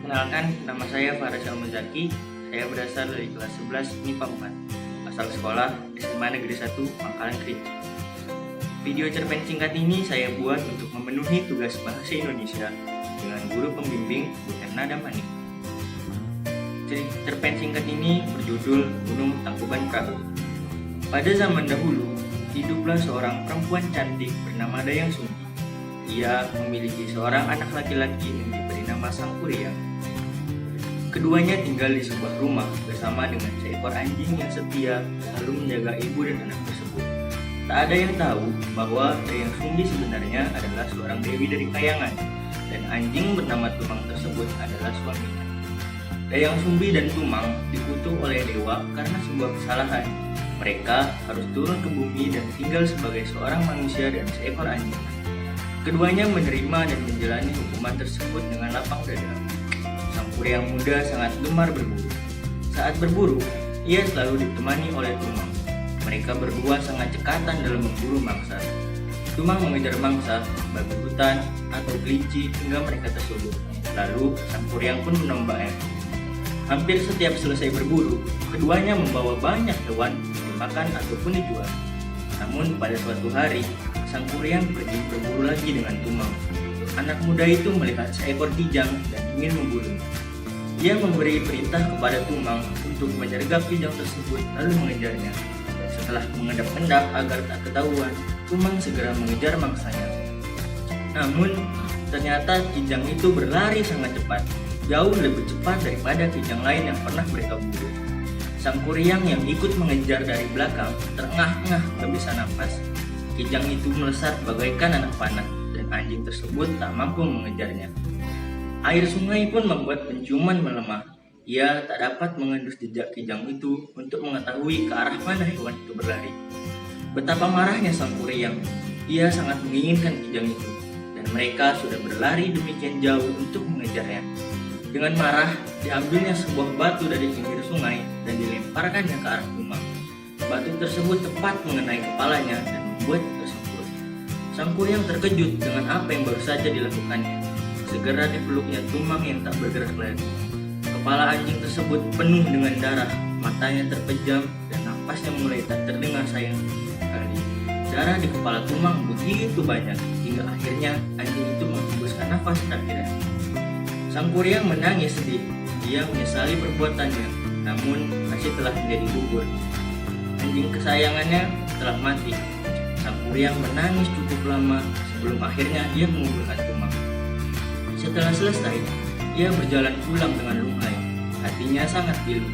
Perkenalkan, nama saya Faris Almuzaki. Saya berasal dari kelas 11 MIPA 4, asal sekolah SMA Negeri 1 Pangkalan Kerinci. Video cerpen singkat ini saya buat untuk memenuhi tugas bahasa Indonesia dengan guru pembimbing Bu Erna Damani. Cerpen singkat ini berjudul Gunung Tangkuban Perahu. Pada zaman dahulu, hiduplah seorang perempuan cantik bernama Dayang Sumbi. Ia memiliki seorang anak laki-laki yang diberi nama Sangkuriang. Keduanya tinggal di sebuah rumah bersama dengan seekor anjing yang setia selalu menjaga ibu dan anak tersebut. Tak ada yang tahu bahwa Dayang Sumbi sebenarnya adalah seorang dewi dari Kayangan, dan anjing bernama Tumang tersebut adalah suaminya. Dayang Sumbi dan Tumang dikutuk oleh dewa karena sebuah kesalahan. Mereka harus turun ke bumi dan tinggal sebagai seorang manusia dan seekor anjing. Keduanya menerima dan menjalani hukuman tersebut dengan lapang dada. Sangkuriang muda sangat gemar berburu. Saat berburu, ia selalu ditemani oleh Tumang. Mereka berdua sangat cekatan dalam memburu mangsa. Tumang mengejar mangsa, babi hutan, atau kelinci hingga mereka tersebut. Lalu Sangkuriang pun menembaknya. Hampir setiap selesai berburu, keduanya membawa banyak hewan dimakan ataupun dijual. Namun pada suatu hari, Sangkuriang pergi berburu lagi dengan Tumang. Anak muda itu melihat seekor kijang dan ingin membunuhnya. Ia memberi perintah kepada Tumang untuk menyergap kijang tersebut lalu mengejarnya. Setelah mengendap-endap agar tak ketahuan, Tumang segera mengejar mangsanya. Namun ternyata kijang itu berlari sangat cepat, jauh lebih cepat daripada kijang lain yang pernah mereka buru. Sangkuriang yang ikut mengejar dari belakang terengah-engah tak bisa nafas. Kijang itu melesat bagaikan anak panah dan anjing tersebut tak mampu mengejarnya. Air sungai pun membuat penciuman melemah. Ia tak dapat mengendus jejak kijang itu untuk mengetahui ke arah mana hewan itu berlari. Betapa marahnya Sangkuriang. Ia sangat menginginkan kijang itu, dan mereka sudah berlari demikian jauh untuk mengejarnya. Dengan marah, diambilnya sebuah batu dari pinggir sungai dan dilemparkannya ke arah Tumang. Batu tersebut tepat mengenai kepalanya dan membuatnya tersungkur. Sangkuriang terkejut dengan apa yang baru saja dilakukannya. Segera dipeluknya Tumang yang tak bergerak lagi. Kepala anjing tersebut penuh dengan darah, matanya terpejam dan napasnya mulai tak terdengar sayang sekali. Darah di kepala Tumang begitu banyak hingga akhirnya anjing itu menghembuskan nafas terakhirnya. Sangkuriang menangis sedih. Dia menyesali perbuatannya, namun masih telah menjadi gugur. Anjing kesayangannya telah mati. Sangkuriang menangis cukup lama sebelum akhirnya dia menguburkan Tumang. Setelah selesai, ia berjalan pulang dengan lunglai. Hatinya sangat pilu.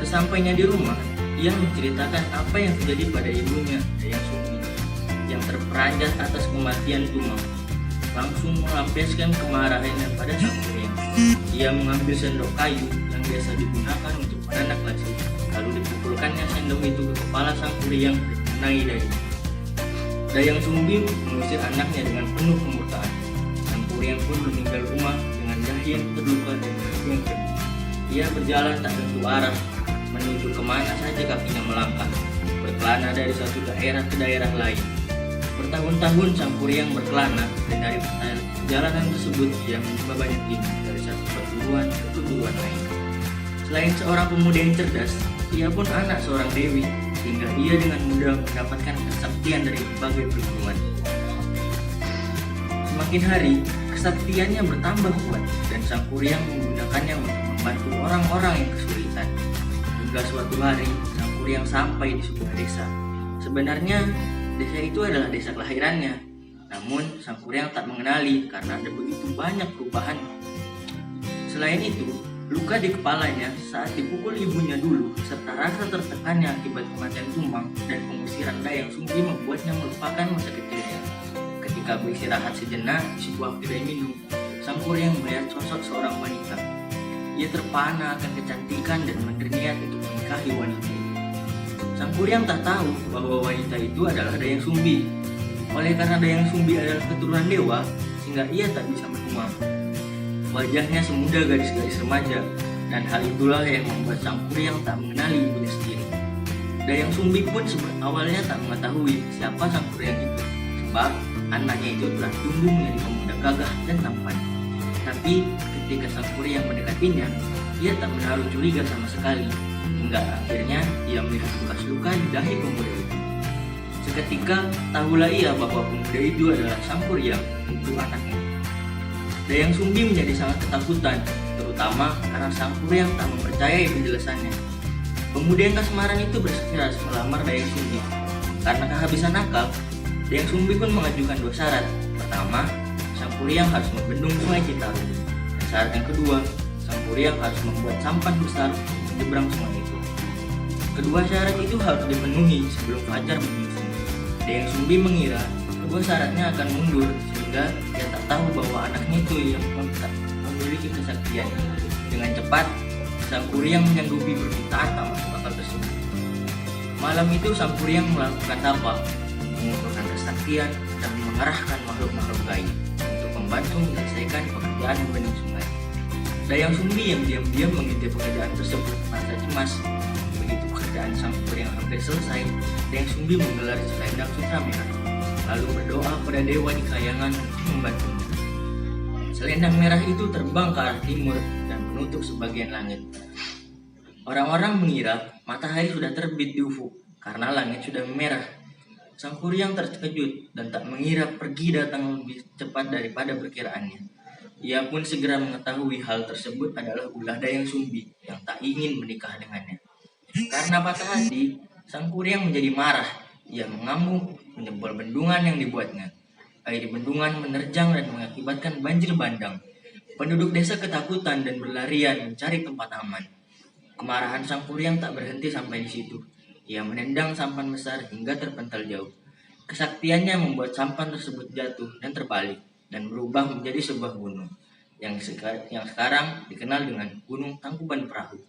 Sesampainya di rumah, ia menceritakan apa yang terjadi pada ibunya, Dayang Sumbi, yang terperanjat atas kematian Tumang. Langsung melampiaskan kemarahannya pada Sangkuriang. Ia mengambil sendok kayu yang biasa digunakan untuk menanak laci, lalu dipukulkannya sendok itu ke kepala Sangkuriang dan mengenai dahinya. Dayang Sumbi mengusir anaknya dengan penuh kemurkaan. Sangkuriang pun meninggal rumah dengan dahi yang terluka dan kaki yang pergi. Ia berjalan tak tentu arah, menuju kemana saja kakinya melangkah, berkelana dari satu daerah ke daerah lain. Bertahun-tahun Sangkuriang berkelana, dan dari perjalanan tersebut ia mencoba banyak ilmu dari satu perguruan ke perguruan lain. Selain seorang pemuda yang cerdas, ia pun anak seorang dewi, sehingga ia dengan mudah mendapatkan kesaktian dari berbagai perguruan. Semakin hari, kesaktiannya bertambah kuat, dan Sangkuriang menggunakannya untuk membantu orang-orang yang kesulitan. Hingga suatu hari, Sangkuriang sampai di sebuah desa. Sebenarnya desa itu adalah desa kelahirannya, namun Sangkuriang tak mengenali karena ada begitu banyak perubahan. Selain itu, luka di kepalanya saat dipukul ibunya dulu, serta rasa tertekannya akibat kematian Tumang dan pengusiran Dayang Sumbi membuatnya melupakan masa kecilnya. Ketika beristirahat sejenak di sebuah kedai minum, Sangkuriang melihat sosok seorang wanita. Ia terpana akan kecantikan dan berniat untuk menikahi wanita itu. Sangkuriang tak tahu bahwa wanita itu adalah Dayang Sumbi. Oleh karena Dayang Sumbi adalah keturunan dewa, sehingga ia tak bisa menua. Wajahnya semudah gadis-gadis remaja, dan hal itulah yang membuat Sangkuriang tak mengenali ibunya sendiri. Dayang Sumbi pun awalnya tak mengetahui siapa Sangkuriang itu, sebab anaknya itu telah tumbuh menjadi pemuda gagah dan tampan. Tapi ketika sang Kuryang mendekatinya, ia tak menaruh curiga sama sekali. Hingga akhirnya ia melihat bekas luka di dahi pemuda itu. Seketika tahulah ia bahwa pemuda itu adalah sang Kuryang, untuk anaknya. Dayang Sumbi menjadi sangat ketakutan, terutama karena sang Kuryang tak mempercayai penjelasannya. Pemuda yang kasmaran itu bersikeras melamar Dayang Sumbi. Karena kehabisan akal, Dayang Sumbi pun mengajukan 2 syarat. Pertama, sang Kuryang harus membendung sungai Citarum. Dan syarat yang kedua, sang Kuryang harus membuat sampan besar menyeberang sungai itu. Kedua syarat itu harus dipenuhi sebelum fajar menyusul. Dayang Sumbi mengira kedua syaratnya akan mundur, sehingga dia tak tahu bahwa anaknya itu yang memiliki kesaktian. Dengan cepat, sang Kuryang menyanggupi permintaan tak masuk akal tersebut. Malam itu sang Kuryang melakukan tapa, mengumpulkan kesaktian dan mengarahkan makhluk-makhluk gaib untuk membantu menyelesaikan pekerjaan membening sungai. Dayang Sumbi yang diam-diam mengintip pekerjaan tersebut merasa cemas. Begitu pekerjaan sang Kuryang hampir selesai, Dayang Sumbi menggelar selendang sutra merah, lalu berdoa pada dewa di kayangan untuk membantunya. Selendang merah itu terbang ke arah timur dan menutup sebagian langit. Orang-orang mengira matahari sudah terbit di ufuk karena langit sudah merah. Sang Kuryang terkejut dan tak mengira pergi datang lebih cepat daripada perkiraannya. Ia pun segera mengetahui hal tersebut adalah ulah Dayang Sumbi yang tak ingin menikah dengannya. Karena patah hati, sang Kuryang menjadi marah. Ia mengamuk, menjebol bendungan yang dibuatnya. Air di bendungan menerjang dan mengakibatkan banjir bandang. Penduduk desa ketakutan dan berlarian mencari tempat aman. Kemarahan sang Kuryang tak berhenti sampai di situ. Ia menendang sampan besar hingga terpental jauh. Kesaktiannya membuat sampan tersebut jatuh dan terbalik dan berubah menjadi sebuah gunung yang sekarang dikenal dengan Gunung Tangkuban Perahu.